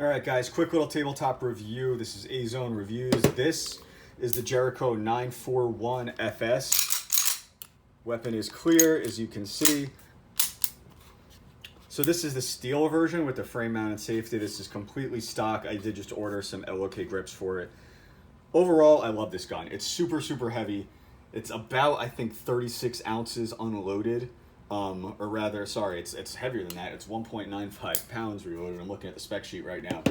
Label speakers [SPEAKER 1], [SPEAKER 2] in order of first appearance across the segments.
[SPEAKER 1] All right, guys, quick little tabletop review. This is A-Zone Reviews. This is the Jericho 941 FS. Weapon is clear, as you can see. So this is the steel version with the frame mounted safety. This is completely stock. I did just order some LOK grips for it. Overall, I love this gun. It's super, super heavy. It's about, I think, 36 ounces unloaded. Or rather, sorry, it's heavier than that. It's 1.95 pounds reloaded. I'm looking at the spec sheet right now.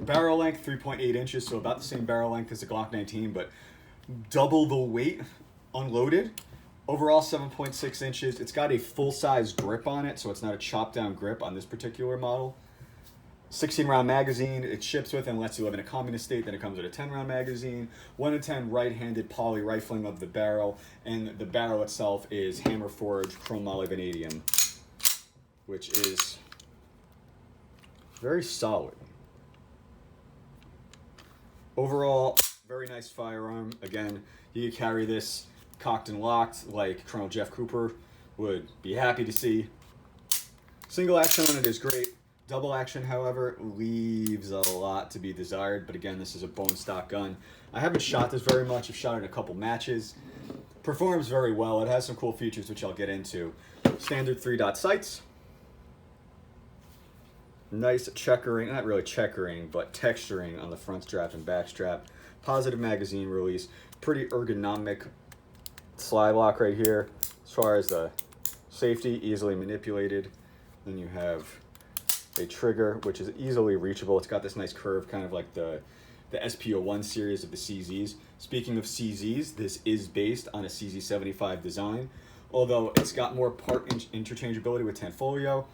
[SPEAKER 1] Barrel length, 3.8 inches, so about the same barrel length as the Glock 19, but double the weight unloaded. Overall, 7.6 inches. It's got a full-size grip on it, so it's not a chopped-down grip on this particular model. 16-round magazine it ships with, unless you live in a communist state, then it comes with a 10-round magazine. 1 in 10 right-handed poly rifling of the barrel, and the barrel itself is hammer forged chrome moly vanadium, which is very solid. Overall, very nice firearm. Again, you can carry this cocked and locked like Colonel Jeff Cooper would be happy to see. Single action on it is great. Double action, however, leaves a lot to be desired, but again, this is a bone stock gun. I haven't shot this very much. I've shot it in a couple matches. Performs very well. It has some cool features, which I'll get into. Standard 3-dot sights. Nice checkering, not really checkering, but texturing on the front strap and back strap. Positive magazine release. Pretty ergonomic slide lock right here. As far as the safety, easily manipulated. Then you have a trigger, which is easily reachable. It's got this nice curve, kind of like the SPO1 series of the CZs. Speaking of CZs, this is based on a CZ75 design, although it's got more part interchangeability with Tanfoglio.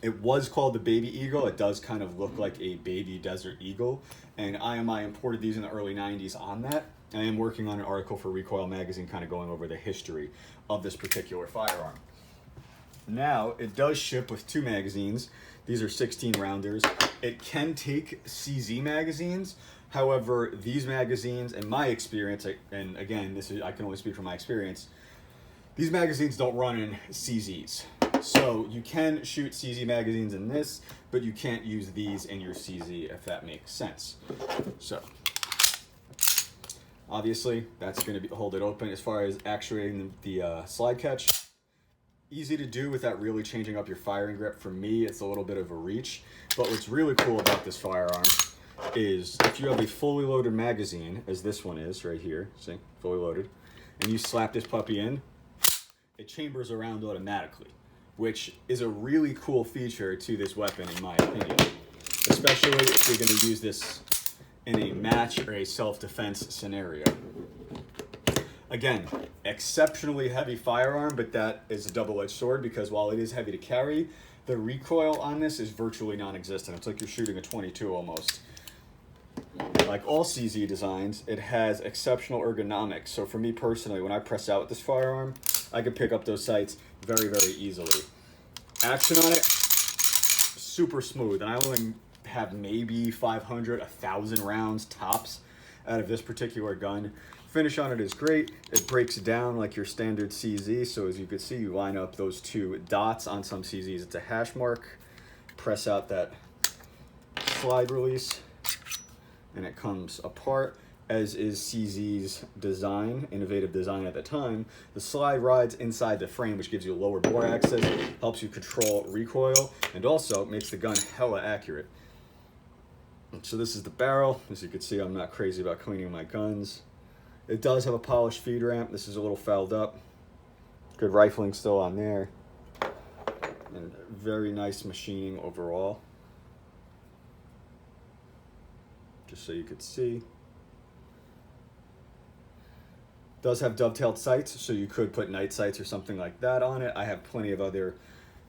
[SPEAKER 1] It was called the Baby Eagle. It does kind of look like a baby Desert Eagle, and IMI imported these in the early 90s on that. I am working on an article for Recoil Magazine kind of going over the history of this particular firearm. Now, it does ship with 2 magazines. These are 16 rounders. It can take CZ magazines. However, these magazines, in my experience, and again, I can only speak from my experience, these magazines don't run in CZs. So you can shoot CZ magazines in this, but you can't use these in your CZ, if that makes sense. So obviously, that's going to hold it open. As far as actuating the slide catch, easy to do without really changing up your firing grip. For me, it's a little bit of a reach, but what's really cool about this firearm is if you have a fully loaded magazine, as this one is right here, see, fully loaded, and you slap this puppy in, it chambers around automatically, which is a really cool feature to this weapon, in my opinion, especially if you're going to use this in a match or a self-defense scenario. Again, exceptionally heavy firearm, but that is a double-edged sword because while it is heavy to carry, the recoil on this is virtually non-existent. It's like you're shooting a .22 almost. Like all CZ designs, it has exceptional ergonomics. So for me personally, when I press out with this firearm, I can pick up those sights very, very easily. Action on it, super smooth. And I only have maybe 500, 1,000 rounds tops out of this particular gun. Finish on it is great. It breaks down like your standard CZ. So as you can see, you line up those 2 dots on some CZs. It's a hash mark. Press out that slide release, and it comes apart, as is CZ's design, innovative design at the time. The slide rides inside the frame, which gives you lower bore access, helps you control recoil, and also makes the gun hella accurate. So this is the barrel. As you can see, I'm not crazy about cleaning my guns. It does have a polished feed ramp. This is a little fouled up. Good rifling still on there. And very nice machining overall. Just so you could see. Does have dovetailed sights, so you could put night sights or something like that on it. I have plenty of other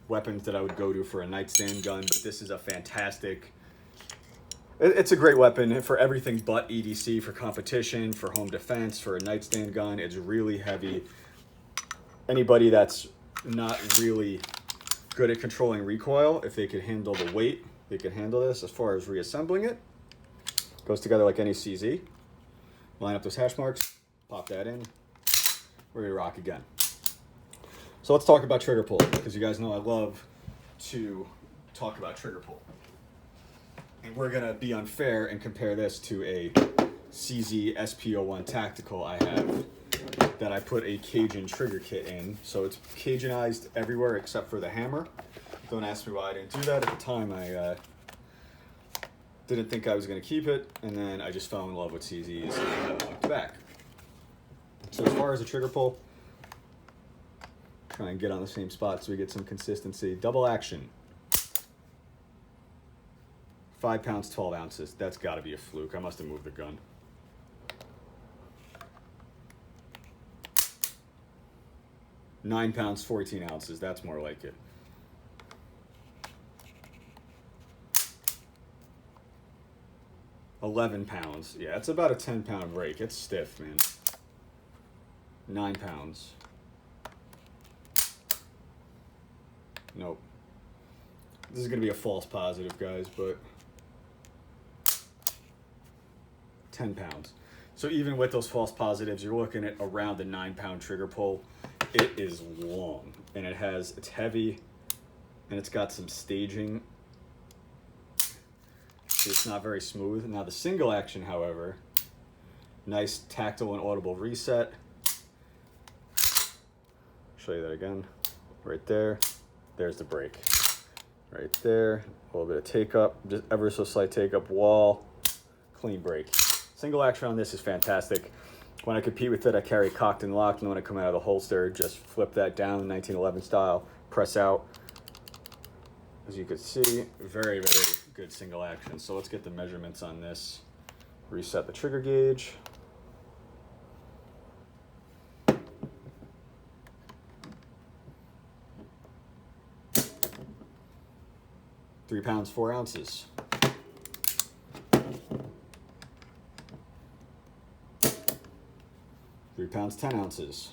[SPEAKER 1] weapons that I would go to for a nightstand gun, but this is a fantastic... It's a great weapon for everything but EDC, for competition, for home defense, for a nightstand gun. It's really heavy. Anybody that's not really good at controlling recoil, if they could handle the weight, they could handle this. As far as reassembling it, goes together like any CZ. Line up those hash marks, pop that in, ready to rock again. So let's talk about trigger pull, because you guys know I love to talk about trigger pull. And we're gonna be unfair and compare this to a CZ SP01 Tactical I have that I put a Cajun trigger kit in. So it's Cajunized everywhere except for the hammer. Don't ask me why I didn't do that at the time. I didn't think I was gonna keep it, and then I just fell in love with CZs and I looked back. So as far as the trigger pull, try and get on the same spot so we get some consistency. Double action. 5 pounds, 12 ounces. That's gotta be a fluke. I must have moved the gun. Nine pounds, 14 ounces. That's more like it. £11. Yeah, it's about a 10-pound break. It's stiff, man. 9 pounds. Nope. This is gonna be a false positive, guys, but 10 pounds. So even with those false positives, you're looking at around the 9-pound trigger pull. It is long, and it's heavy, and it's got some staging. It's not very smooth. Now the single action, however, nice tactile and audible reset. Show you that again. Right there. There's the break. Right there. A little bit of take up, just ever so slight take up, wall, clean break. Single action on this is fantastic. When I compete with it, I carry cocked and locked, and when I come out of the holster, just flip that down, 1911 style, press out. As you can see, very, very good single action. So let's get the measurements on this. Reset the trigger gauge. £3 pounds, 4 ounces. £3 pounds, 10 ounces.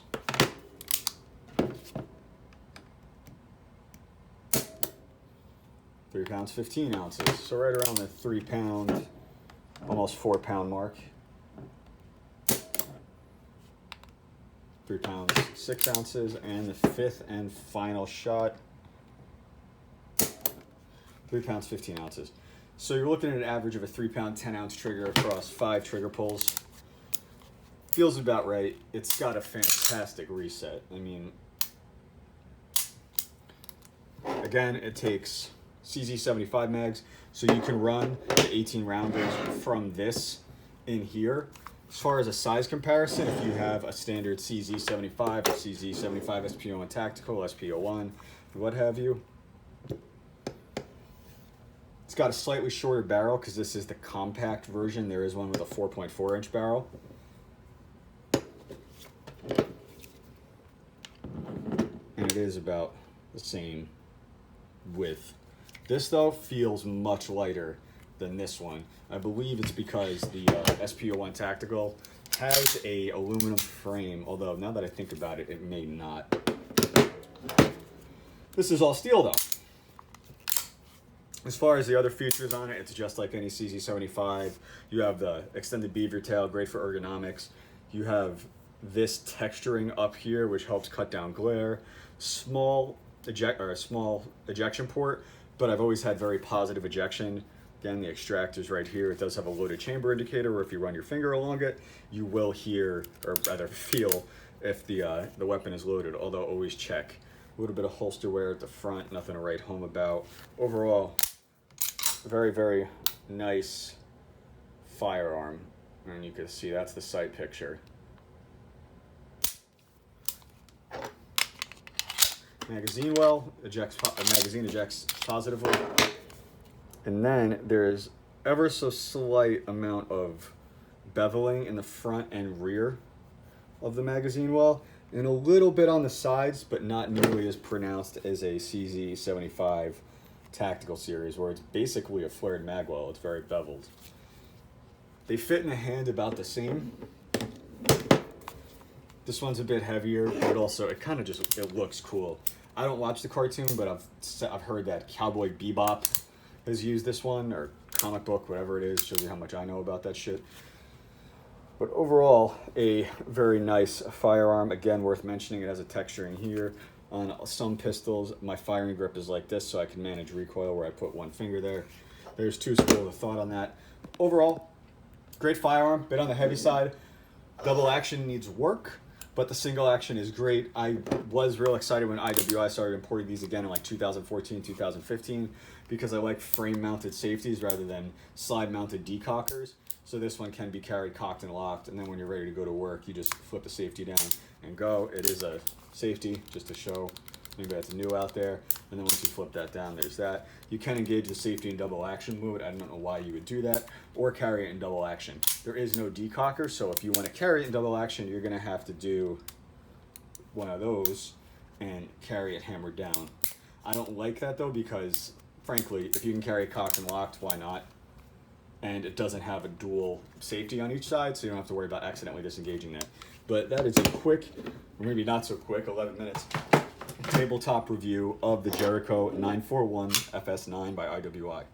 [SPEAKER 1] £3 pounds, 15 ounces. So right around the 3 pound, almost 4 pound mark. 3 pounds, 6 ounces, and the fifth and final shot. 3 pounds, 15 ounces. So you're looking at an average of a 3 pound, 10 ounce trigger across 5 trigger pulls. Feels about right. It's got a fantastic reset. I mean, again, it takes CZ75 mags, so you can run the 18 rounders from this in here. As far as a size comparison, if you have a standard CZ75 or CZ75 SP01 Tactical, SP01, what have you, it's got a slightly shorter barrel because this is the compact version. There is one with a 4.4 inch barrel. And it is about the same width. This though feels much lighter than this one. I believe it's because the SP01 Tactical has a aluminum frame, although now that I think about it, it may not. This is all steel though. As far as the other features on it, it's just like any CZ75. You have the extended beaver tail, great for ergonomics. You have this texturing up here, which helps cut down glare. Small ejection port, but I've always had very positive ejection. Again, the extractor's right here. It does have a loaded chamber indicator, where if you run your finger along it, you will hear, or rather feel, if the weapon is loaded, although always check. A little bit of holster wear at the front, nothing to write home about. Overall, very, very nice firearm. And you can see that's the sight picture. Magazine well, magazine ejects positively. And then there's ever so slight amount of beveling in the front and rear of the magazine well, and a little bit on the sides, but not nearly as pronounced as a CZ75 Tactical series, where it's basically a flared mag well. It's very beveled. They fit in the hand about the same. This one's a bit heavier, but also it kind of just, it looks cool. I don't watch the cartoon, but I've heard that Cowboy Bebop has used this one, or comic book, whatever it is. Shows you how much I know about that shit. But overall, a very nice firearm. Again, worth mentioning, it has a texturing here. On some pistols, my firing grip is like this, so I can manage recoil where I put one finger there. there's two schools of thought on that. Overall, great firearm, bit on the heavy side. Double action needs work, but the single action is great. I was real excited when IWI started importing these again in like 2014, 2015, because I like frame-mounted safeties rather than slide-mounted decockers. So this one can be carried cocked and locked, and then when you're ready to go to work, you just flip the safety down and go. It is a safety, just to show anybody that's new out there. And then once you flip that down, there's that. You can engage the safety in double action mode. I don't know why you would do that, or carry it in double action. There is no decocker, so if you want to carry it in double action, you're going to have to do one of those and carry it hammered down. I don't like that though, because frankly, if you can carry it cocked and locked, why not? And it doesn't have a dual safety on each side, so you don't have to worry about accidentally disengaging that. But that is a quick, or maybe not so quick, 11 minutes, tabletop review of the Jericho 941 FS9 by IWI.